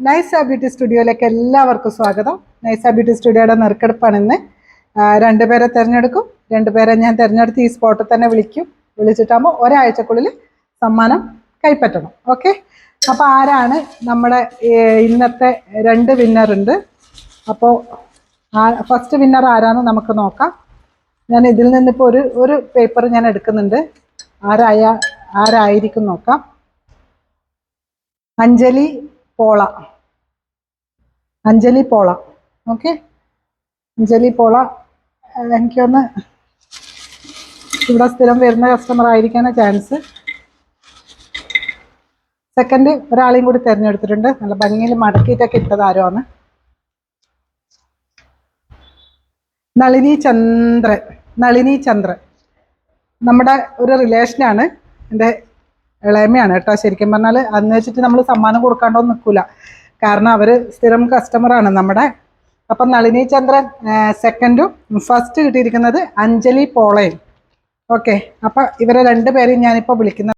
നൈസ beauty സ്റ്റുഡിയോയിലേക്ക് എല്ലാവർക്കും സ്വാഗതം. നൈസ beauty സ്റ്റുഡിയോയുടെ നറുക്കെടുപ്പാണ് ഇന്ന്. രണ്ടുപേരെ തിരഞ്ഞെടുക്കും. രണ്ടുപേരെ ഞാൻ തിരഞ്ഞെടുത്ത് ഈ സ്പോട്ടിൽ തന്നെ വിളിച്ചിട്ടാകുമ്പോൾ ഒരാഴ്ചക്കുള്ളിൽ സമ്മാനം കൈപ്പറ്റണം. ഓക്കെ, അപ്പോൾ ആരാണ് നമ്മുടെ ഇന്നത്തെ രണ്ട് വിന്നറുണ്ട്. അപ്പോൾ ഫസ്റ്റ് വിന്നർ ആരാന്ന് നമുക്ക് നോക്കാം. ഞാൻ ഇതിൽ നിന്നിപ്പോൾ ഒരു പേപ്പർ ഞാൻ എടുക്കുന്നുണ്ട്. ആരായിരിക്കും നോക്കാം. അഞ്ജലി പോള. ഓക്കെ, അഞ്ജലി പോള എനിക്കൊന്ന് ഇവിടെ സ്ഥിരം വരുന്ന കസ്റ്റമർ ആയിരിക്കാനാ ചാൻസ്. സെക്കൻഡ് ഒരാളെയും കൂടി തിരഞ്ഞെടുത്തിട്ടുണ്ട്. നല്ല ഭംഗിയിൽ മടക്കിയിട്ടൊക്കെ ഇട്ടത് ആരുമാണ്. നളിനി ചന്ദ്രൻ നമ്മുടെ ഒരു റിലേഷനാണ്. എൻ്റെ ഇളയമയാണ് കേട്ടോ. ശരിക്കും പറഞ്ഞാൽ അന്ന് വെച്ചിട്ട് നമ്മൾ സമ്മാനം കൊടുക്കാണ്ടൊന്നും നിൽക്കില്ല, കാരണം അവർ സ്ഥിരം കസ്റ്റമറാണ് നമ്മുടെ. അപ്പം നളിനി ചന്ദ്രൻ സെക്കൻഡും, ഫസ്റ്റ് കിട്ടിയിരിക്കുന്നത് അഞ്ജലി പോളയും. ഓക്കെ, അപ്പം ഇവരെ രണ്ടുപേരെയും ഞാനിപ്പോൾ വിളിക്കുന്നത്.